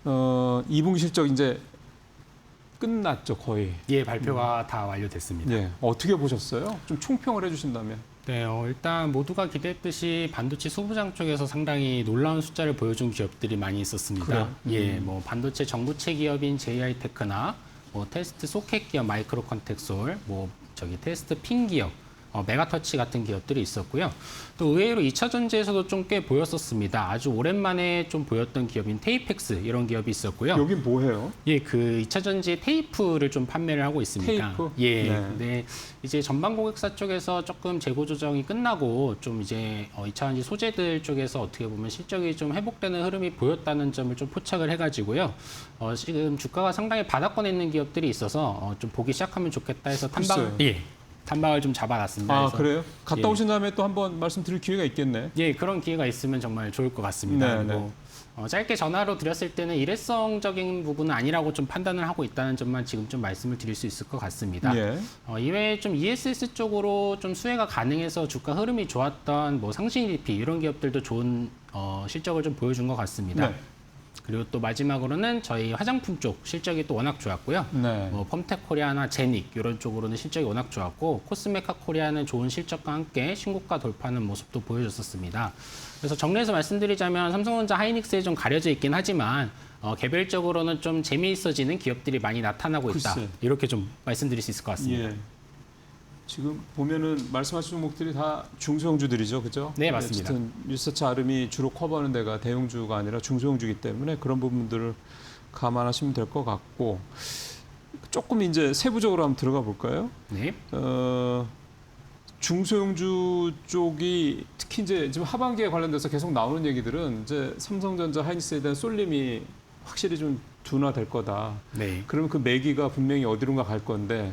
2분기 실적 이제 끝났죠, 거의. 예, 발표가 다 완료됐습니다. 예, 어떻게 보셨어요? 좀 총평을 해주신다면. 네, 일단 모두가 기대했듯이 반도체 소부장 쪽에서 상당히 놀라운 숫자를 보여준 기업들이 많이 있었습니다. 그래요? 예, 뭐 반도체 전구체 기업인 JI테크나 뭐 테스트 소켓 기업 마이크로 컨텍솔, 뭐 저기 테스트 핀 기업, 메가터치 같은 기업들이 있었고요. 또 의외로 2차 전지에서도 좀 꽤 보였었습니다. 아주 오랜만에 좀 보였던 기업인 테이펙스 이런 기업이 있었고요. 여긴 뭐예요? 예, 그 2차 전지 테이프를 좀 판매를 하고 있습니다. 테이프? 예, 네. 근데 이제 전방 고객사 쪽에서 조금 재고 조정이 끝나고 좀 이제 2차 전지 소재들 쪽에서 어떻게 보면 실적이 좀 회복되는 흐름이 보였다는 점을 좀 포착을 해가지고요. 지금 주가가 상당히 바닥권에 있는 기업들이 있어서 좀 보기 시작하면 좋겠다 해서 탐방을 좀 잡아놨습니다. 아, 그래서 그래요? 갔다 예. 오신 다음에 또 한번 말씀드릴 기회가 있겠네. 예, 그런 기회가 있으면 정말 좋을 것 같습니다. 네, 그리고 짧게 전화로 드렸을 때는 일회성적인 부분은 아니라고 좀 판단을 하고 있다는 점만 지금 좀 말씀을 드릴 수 있을 것 같습니다. 예. 이외에 좀 ESS 쪽으로 좀 수혜가 가능해서 주가 흐름이 좋았던 뭐 상신 EDP 이런 기업들도 좋은 실적을 좀 보여준 것 같습니다. 네. 그리고 또 마지막으로는 저희 화장품 쪽 실적이 또 워낙 좋았고요. 네. 뭐 펌텍 코리아나 제닉 이런 쪽으로는 실적이 워낙 좋았고 코스메카 코리아는 좋은 실적과 함께 신고가 돌파하는 모습도 보여줬었습니다. 그래서 정리해서 말씀드리자면 삼성전자 하이닉스에 좀 가려져 있긴 하지만 개별적으로는 좀 재미있어지는 기업들이 많이 나타나고 있다. 글쎄. 이렇게 좀 말씀드릴 수 있을 것 같습니다. 예. 지금 보면은 말씀하신 종목들이 다 중소형주들이죠, 그죠? 네, 맞습니다. 어쨌든 뉴스차 아름이 주로 커버하는 데가 대형주가 아니라 중소형주이기 때문에 그런 부분들을 감안하시면 될 것 같고 조금 이제 세부적으로 한번 들어가 볼까요? 네. 중소형주 쪽이 특히 이제 지금 하반기에 관련돼서 계속 나오는 얘기들은 이제 삼성전자 하이닉스에 대한 쏠림이 확실히 좀 둔화될 거다. 네. 그러면 그 매기가 분명히 어디론가 갈 건데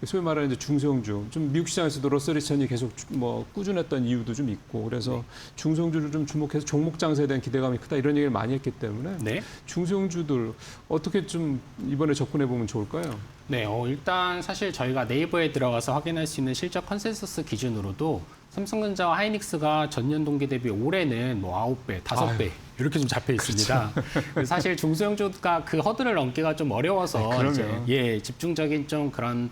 소위 말하는 이제 중소형주, 좀 미국 시장에서도 러셀리천이 계속 뭐 꾸준했던 이유도 좀 있고 그래서 중소형주를 좀 주목해서 종목 장세에 대한 기대감이 크다 이런 얘기를 많이 했기 때문에 네. 중소형주들 어떻게 좀 이번에 접근해 보면 좋을까요? 네, 일단 사실 저희가 네이버에 들어가서 확인할 수 있는 실적 컨센서스 기준으로도 삼성전자와 하이닉스가 전년 동기 대비 올해는 뭐 9배, 5배 이렇게 좀 잡혀 있습니다. 사실 중소형주가 그 허들을 넘기가 좀 어려워서 이제 집중적인 좀 그런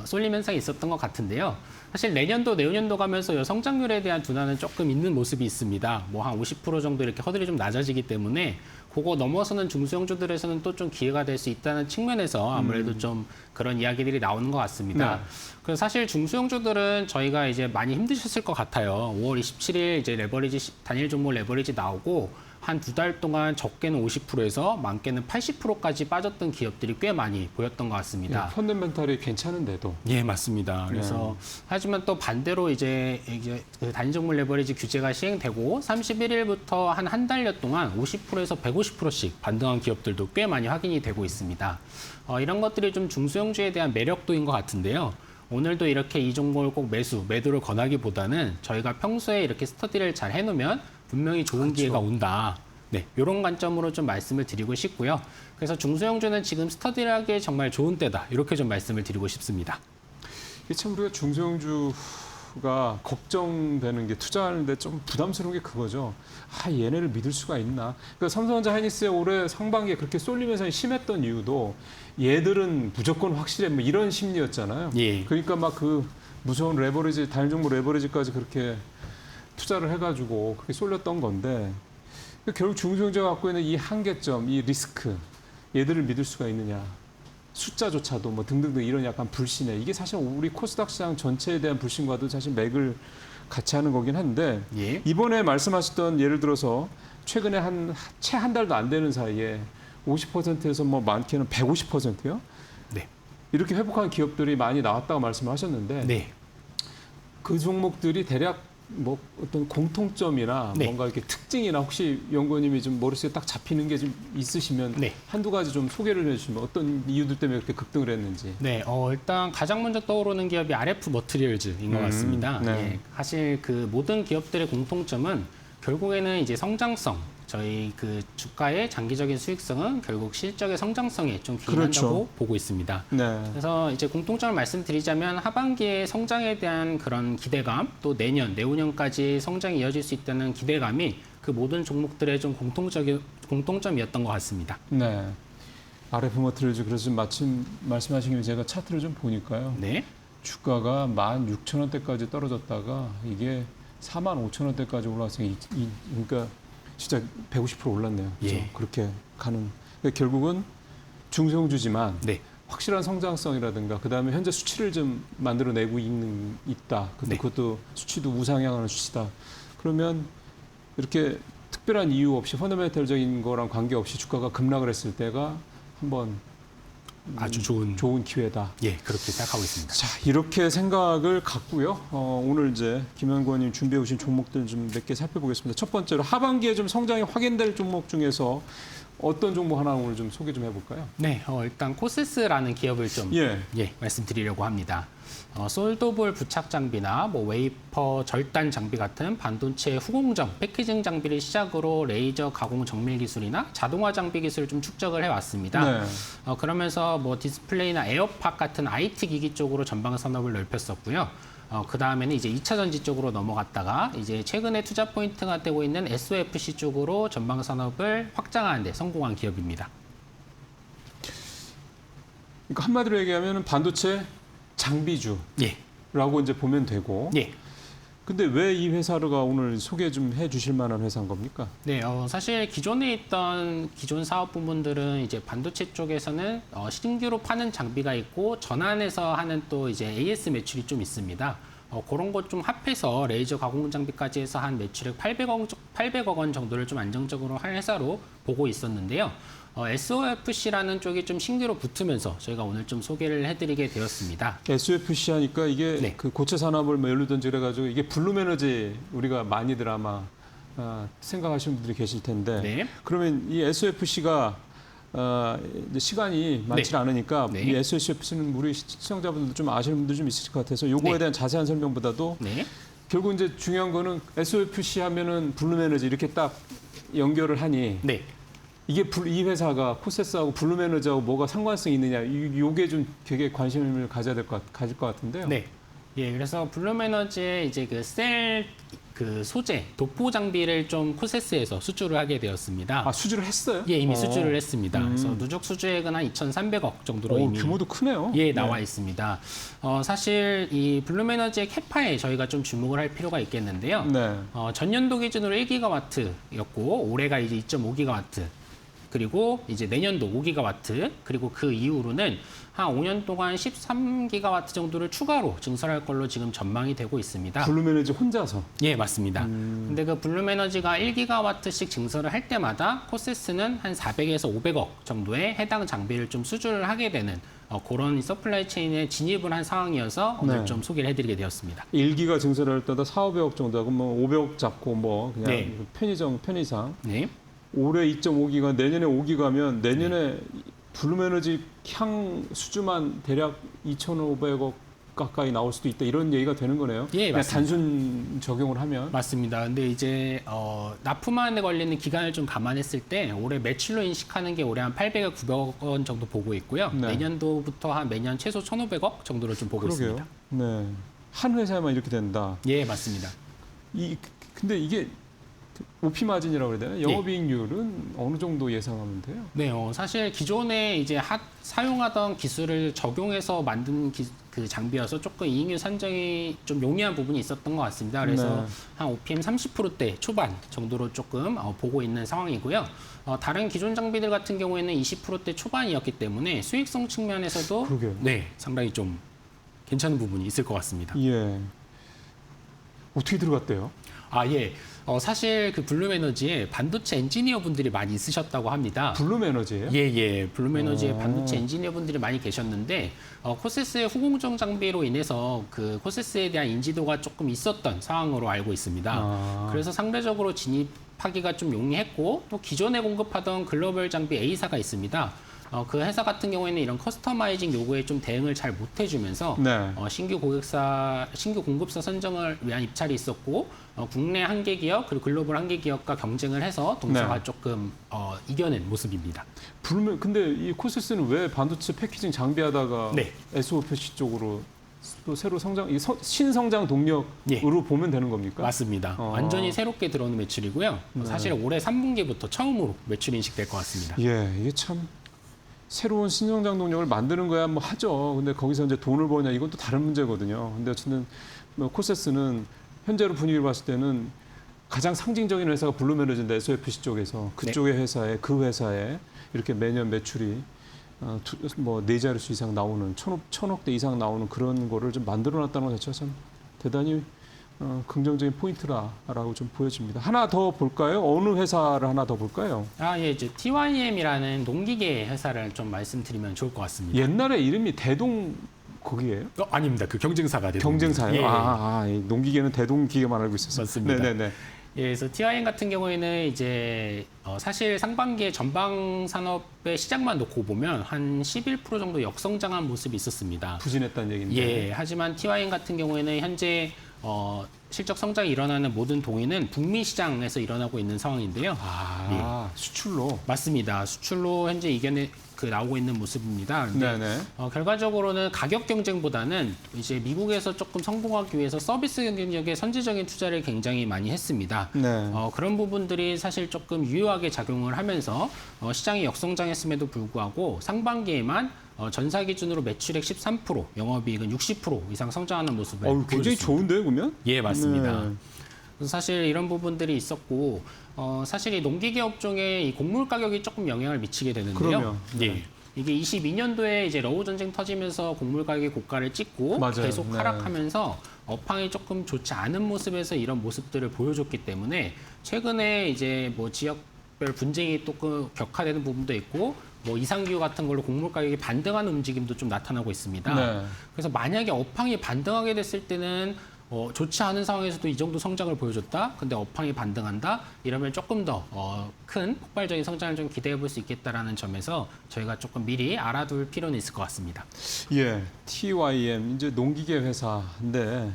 쏠림 현상이 있었던 것 같은데요. 사실 내년도, 내후년도 가면서 성장률에 대한 둔화는 조금 있는 모습이 있습니다. 뭐 한 50% 정도 이렇게 허들이 좀 낮아지기 때문에 그거 넘어서는 중소형주들에서는 또 좀 기회가 될 수 있다는 측면에서 아무래도 좀 그런 이야기들이 나오는 것 같습니다. 네. 그래서 사실 중소형주들은 저희가 이제 많이 힘드셨을 것 같아요. 5월 27일 이제 단일 종목 레버리지 나오고 한 2달 동안 적게는 50%에서 많게는 80%까지 빠졌던 기업들이 꽤 많이 보였던 것 같습니다. 펀더멘탈이 괜찮은데도. 예, 맞습니다. 그래서 하지만 또 반대로 이제 그 단일 종목 레버리지 규제가 시행되고 31일부터 한 달여 동안 50%에서 150%씩 반등한 기업들도 꽤 많이 확인이 되고 있습니다. 이런 것들이 좀 중소형주에 대한 매력도인 것 같은데요. 오늘도 이렇게 이 종목을 꼭 매도를 권하기보다는 저희가 평소에 이렇게 스터디를 잘 해놓으면 분명히 좋은 기회가 온다. 네, 이런 관점으로 좀 말씀을 드리고 싶고요. 그래서 중소형주는 지금 스터디를 하기에 정말 좋은 때다. 이렇게 좀 말씀을 드리고 싶습니다. 이게 참 우리가 중소형주가 걱정되는 게 투자하는데 좀 부담스러운 게 그거죠. 아, 얘네를 믿을 수가 있나? 그러니까 삼성전자 하이닉스의 올해 상반기에 그렇게 쏠림 현상이 심했던 이유도 얘들은 무조건 확실해 뭐 이런 심리였잖아요. 예. 그러니까 막 그 무서운 레버리지, 단일 종목 레버리지까지 그렇게 투자를 해가지고 그렇게 쏠렸던 건데 결국 중소형주가 갖고 있는 이 한계점, 이 리스크 얘들을 믿을 수가 있느냐. 숫자조차도 뭐 등등등 이런 약간 불신에 이게 사실 우리 코스닥 시장 전체에 대한 불신과도 사실 맥을 같이 하는 거긴 한데 예. 이번에 말씀하셨던 예를 들어서 최근에 채 한 달도 안 되는 사이에 50%에서 뭐 많게는 150%요? 네. 이렇게 회복한 기업들이 많이 나왔다고 말씀하셨는데 네. 그 종목들이 대략 뭐 어떤 공통점이나 네. 뭔가 이렇게 특징이나 혹시 연구원님이 좀 머릿속에 딱 잡히는 게 좀 있으시면 네. 한두 가지 좀 소개를 해주시면 어떤 이유들 때문에 그렇게 급등을 했는지. 네, 일단 가장 먼저 떠오르는 기업이 RF 머티리얼즈인 것 같습니다. 네. 예, 사실 그 모든 기업들의 공통점은 결국에는 이제 성장성, 저희 그 주가의 장기적인 수익성은 결국 실적의 성장성에 좀 기인한다고 그렇죠. 보고 있습니다. 네. 그래서 이제 공통점을 말씀드리자면 하반기에 성장에 대한 그런 기대감, 또 내년, 내후년까지 성장이 이어질 수 있다는 기대감이 그 모든 종목들의 좀 공통점이었던 것 같습니다. 네. RF 머티리얼즈 그래서 마침 말씀하신 김에 제가 차트를 좀 보니까요. 네. 주가가 16,000원대까지 떨어졌다가 이게 45,000원대까지 올라왔으니 그러니까 진짜 150% 올랐네요. 그렇죠? 예. 그렇게 가는. 그러니까 결국은 중소형주지만 네. 확실한 성장성이라든가 그다음에 현재 수치를 좀 만들어내고 있다. 근데 네. 그것도 수치도 우상향하는 수치다. 그러면 이렇게 특별한 이유 없이 펀더멘털적인 거랑 관계없이 주가가 급락을 했을 때가 한번 아주 좋은 기회다. 예, 그렇게 생각하고 있습니다. 자, 이렇게 생각을 갖고요. 오늘 이제 김현권님 준비해 오신 종목들 좀 몇 개 살펴보겠습니다. 첫 번째로 하반기에 좀 성장이 확인될 종목 중에서 어떤 종목 하나 오늘 좀 소개 좀 해볼까요? 네, 일단 코세스라는 기업을 좀 예. 말씀드리려고 합니다. 솔더볼 부착 장비나 웨이퍼 절단 장비 같은 반도체 후공정, 패키징 장비를 시작으로 레이저 가공 정밀 기술이나 자동화 장비 기술을 좀 축적을 해왔습니다. 네. 그러면서 디스플레이나 에어팟 같은 IT 기기 쪽으로 전방 산업을 넓혔었고요. 그 다음에는 이제 2차 전지 쪽으로 넘어갔다가 이제 최근에 투자 포인트가 되고 있는 SOFC 쪽으로 전방 산업을 확장하는 데 성공한 기업입니다. 그러니까 한마디로 얘기하면 반도체 장비주라고 예. 이제 보면 되고. 예. 근데 왜 이 회사가 오늘 소개 좀 해주실 만한 회사인 겁니까? 네, 사실 기존에 있던 기존 사업 부문들은 이제 반도체 쪽에서는 신규로 파는 장비가 있고 전환해서 하는 또 이제 AS 매출이 좀 있습니다. 그런 것 좀 합해서 레이저 가공 장비까지 해서 한 매출액 800억 원 정도를 좀 안정적으로 할 회사로 보고 있었는데요. SOFC라는 쪽이 좀 신규로 붙으면서 저희가 오늘 좀 소개를 해드리게 되었습니다. SOFC 하니까 이게 네. 그 고체 산업을 연루던지 그래가지고 이게 블루에너지 우리가 많이들 아마 생각하시는 분들이 계실 텐데 네. 그러면 이 SOFC가 이제 시간이 많지 않으니까 네. 이 SOFC는 우리 시청자분들 좀 아시는 분들 좀 있을 것 같아서 요거에 네. 대한 자세한 설명보다도 네. 결국 이제 중요한 거는 SOFC 하면은 블루에너지 이렇게 딱 연결을 하니 네. 이게 이 회사가 코세스하고 블루에너지하고 뭐가 상관성이 있느냐 요게 좀 되게 관심을 가질 것 같은데요. 네. 예, 그래서 블룸에너지의 이제 그 소재, 도포 장비를 좀 코세스에서 수주를 하게 되었습니다. 아, 수주를 했어요? 예, 이미 수주를 했습니다. 그래서 누적 수주액은 한 2,300억 정도로 이미 규모도 크네요. 예, 나와 있습니다. 사실 이 블룸에너지의 캐파에 저희가 좀 주목을 할 필요가 있겠는데요. 네. 전년도 기준으로 1기가와트였고 올해가 이제 2.5기가와트. 그리고 이제 내년도 5기가와트, 그리고 그 이후로는 한 5년 동안 13기가와트 정도를 추가로 증설할 걸로 지금 전망이 되고 있습니다. 블루에너지 혼자서. 예, 맞습니다. 근데 그 블룸에너지가 1기가와트씩 증설을 할 때마다 코세스는 한 400에서 500억 정도의 해당 장비를 좀 수주를 하게 되는 그런 서플라이 체인에 진입을 한 상황이어서 오늘 네. 좀 소개를 해드리게 되었습니다. 1기가 증설할 때다 4,500억 정도 하고 뭐 500억 잡고 뭐 그냥 네. 편의상. 네. 올해 2.5기가 내년에 5기가면 내년에 블루에너지 향 수주만 대략 2,500억 가까이 나올 수도 있다 이런 얘기가 되는 거네요. 예, 그냥 맞습니다. 단순 적용을 하면. 맞습니다. 근데 이제 납품하는데 걸리는 기간을 좀 감안했을 때 올해 매출로 인식하는 게 올해 한 800억, 900억 원 정도 보고 있고요. 네. 내년도부터 한 매년 최소 1,500억 정도를 좀 보고 그러게요. 있습니다. 네. 한 회사에만 이렇게 된다. 예, 맞습니다. 근데 이게 OP 마진이라고 그래야 되나? 영업이익률은 어느 정도 예상하면 돼요? 네, 사실 기존에 이제 사용하던 기술을 적용해서 만든 그 장비여서 조금 이익률 산정이 좀 용이한 부분이 있었던 것 같습니다. 그래서 네. 한 OPM 30%대 초반 정도로 조금 보고 있는 상황이고요. 다른 기존 장비들 같은 경우에는 20%대 초반이었기 때문에 수익성 측면에서도 그러게요. 네, 상당히 좀 괜찮은 부분이 있을 것 같습니다. 예. 어떻게 들어갔대요? 아, 예. 사실 그 블룸에너지에 반도체 엔지니어 분들이 많이 있으셨다고 합니다. 블룸에너지예요? 예. 블룸에너지에 오. 반도체 엔지니어 분들이 많이 계셨는데 코세스의 후공정 장비로 인해서 그 코세스에 대한 인지도가 조금 있었던 상황으로 알고 있습니다. 아. 그래서 상대적으로 진입하기가 좀 용이했고 또 기존에 공급하던 글로벌 장비 A사가 있습니다. 그 회사 같은 경우에는 이런 커스터마이징 요구에 좀 대응을 잘 못 해주면서 네. 신규 공급사 선정을 위한 입찰이 있었고 국내 한계 기업 그리고 글로벌 한계 기업과 경쟁을 해서 동사가 네. 조금 이겨낸 모습입니다. 근데 이 코세스는 왜 반도체 패키징 장비하다가 네. SOFC 쪽으로 또 새로 성장, 신성장 동력으로 예. 보면 되는 겁니까? 맞습니다. 완전히 새롭게 들어오는 매출이고요. 사실 올해 3분기부터 처음으로 매출 인식될 것 같습니다. 예, 이게 참 새로운 신성장 동력을 만드는 거야 뭐 하죠. 근데 거기서 이제 돈을 버냐 이건 또 다른 문제거든요. 근데 어쨌든 뭐 코세스는 현재로 분위기를 봤을 때는 가장 상징적인 회사가 블루메너지인데 SOFC 쪽에서 그쪽의 회사에 그 회사에 이렇게 매년 매출이 뭐 네 자릿수 이상 나오는 천억대 이상 나오는 그런 거를 좀 만들어놨다는 것 자체가 참 대단히 긍정적인 포인트라고 좀 보여집니다. 하나 더 볼까요? 어느 회사를 하나 더 볼까요? 예, 이제 TYM이라는 농기계 회사를 좀 말씀드리면 좋을 것 같습니다. 옛날에 이름이 대동 거기예요? 아닙니다. 그 경쟁사가 되는 경쟁사요? 예. 이 농기계는 대동기계만 알고 있었어요. 맞습니다. 네네네. 예, 그래서 TYM 같은 경우에는 이제 사실 상반기에 전방 산업의 시장만 놓고 보면 한 11% 정도 역성장한 모습이 있었습니다. 부진했다는 얘기인데. 예, 하지만 TYM 같은 경우에는 현재 실적 성장이 일어나는 모든 동의는 북미 시장에서 일어나고 있는 상황인데요. 수출로. 맞습니다. 수출로 현재 이견에 나오고 있는 모습입니다. 근데 네네. 결과적으로는 가격 경쟁보다는 이제 미국에서 조금 성공하기 위해서 서비스 경쟁력에 선제적인 투자를 굉장히 많이 했습니다. 네. 그런 부분들이 사실 조금 유효하게 작용을 하면서 시장이 역성장했음에도 불구하고 상반기에만 전사 기준으로 매출액 13%, 영업이익은 60% 이상 성장하는 모습을 굉장히 보여줬습니다. 좋은데요, 그러면? 예, 맞습니다. 네. 그래서 사실 이런 부분들이 있었고 사실 이 농기계 업종에 이 곡물 가격이 조금 영향을 미치게 되는데요. 그럼요. 네. 예. 이게 22년도에 이제 러우 전쟁 터지면서 곡물 가격이 고가를 찍고 맞아요. 계속 네. 하락하면서 업황이 조금 좋지 않은 모습에서 이런 모습들을 보여줬기 때문에 최근에 이제 뭐 지역별 분쟁이 또 격화되는 부분도 있고 뭐 이상기후 같은 걸로 곡물 가격이 반등하는 움직임도 좀 나타나고 있습니다. 네. 그래서 만약에 업황이 반등하게 됐을 때는 좋지 않은 상황에서도 이 정도 성장을 보여줬다. 근데 업황이 반등한다. 이러면 조금 더 큰 폭발적인 성장을 좀 기대해 볼 수 있겠다라는 점에서 저희가 조금 미리 알아둘 필요는 있을 것 같습니다. 예, TYM 이제 농기계 회사인데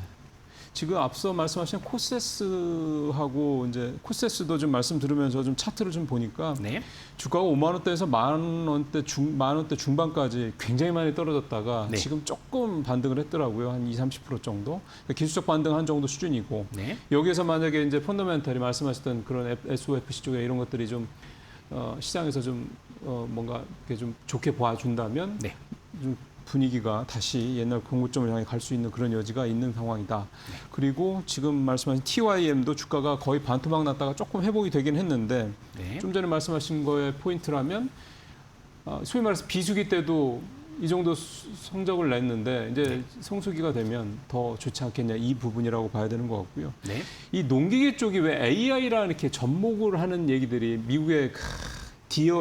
지금 앞서 말씀하신 코세스하고 이제 코세스도 좀 말씀 들으면서 좀 차트를 좀 보니까 네. 주가가 5만 원대에서 만 원대 중반까지 굉장히 많이 떨어졌다가 네. 지금 조금 반등을 했더라고요. 한 30% 정도. 기술적 반등한 정도 수준이고 네. 여기에서 만약에 이제 펀더멘털이 말씀하셨던 그런 SOFC 쪽에 이런 것들이 좀 시장에서 좀 뭔가 이렇게 좀 좋게 봐준다면 네. 좀 분위기가 다시 옛날 공고점을 향해 갈 수 있는 그런 여지가 있는 상황이다. 네. 그리고 지금 말씀하신 TYM도 주가가 거의 반토막 났다가 조금 회복이 되긴 했는데 네. 좀 전에 말씀하신 거의 포인트라면 소위 말해서 비수기 때도 이 정도 성적을 냈는데 이제 네. 성수기가 되면 더 좋지 않겠냐 이 부분이라고 봐야 되는 것 같고요. 네. 이 농기계 쪽이 왜 AI라 이렇게 접목을 하는 얘기들이 미국의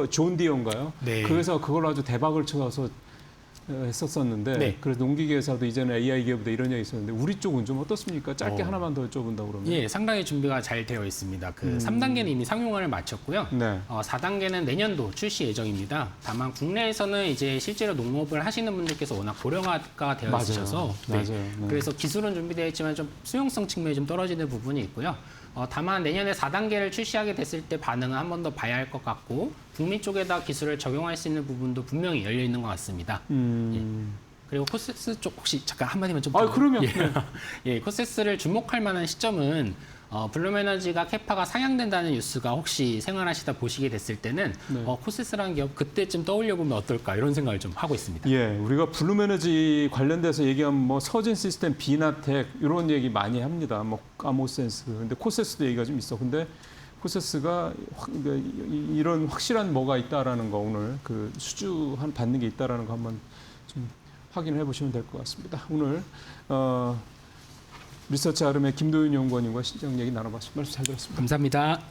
존 디어인가요? 네. 그 회사가 그걸 아주 대박을 쳐서 했었었는데 네. 그래서 농기계 회사도 이제는 AI 기업이다 이런 얘기 있었는데 우리 쪽은 좀 어떻습니까? 짧게 어. 하나만 더 여쭤본다 그러면. 예, 상당히 준비가 잘 되어 있습니다. 3단계는 이미 상용화를 마쳤고요. 네. 4단계는 내년도 출시 예정입니다. 다만 국내에서는 이제 실제로 농업을 하시는 분들께서 워낙 고령화가 되어 맞아요. 있으셔서 맞아요. 네. 그래서 기술은 준비되어 있지만 좀 수용성 측면이 좀 떨어지는 부분이 있고요. 다만 내년에 4단계를 출시하게 됐을 때 반응은 한 번 더 봐야 할 것 같고 북미 쪽에다 기술을 적용할 수 있는 부분도 분명히 열려 있는 것 같습니다. 그리고 코세스 쪽 혹시 잠깐 한마디만 좀. 그럼요. 예. 예, 코세스를 주목할 만한 시점은 블루에너지가 캐파가 상향된다는 뉴스가 혹시 생활하시다 보시게 됐을 때는 네. 코세스라는 기업 그때쯤 떠올려 보면 어떨까 이런 생각을 좀 하고 있습니다. 예, 우리가 블루메너지 관련돼서 얘기하면 뭐 서진 시스템, 비나텍 이런 얘기 많이 합니다. 뭐 아모센스, 근데 코세스도 얘기가 좀 있어. 근데 코세스가 이런 확실한 뭐가 있다라는 거 오늘 그 수주 받는 게 있다라는 거 한번 좀 확인해 보시면 될 것 같습니다. 오늘 리서치 아름의 김도윤 연구원님과 신장 얘기 나눠봤습니다. 말씀 잘 들었습니다. 감사합니다.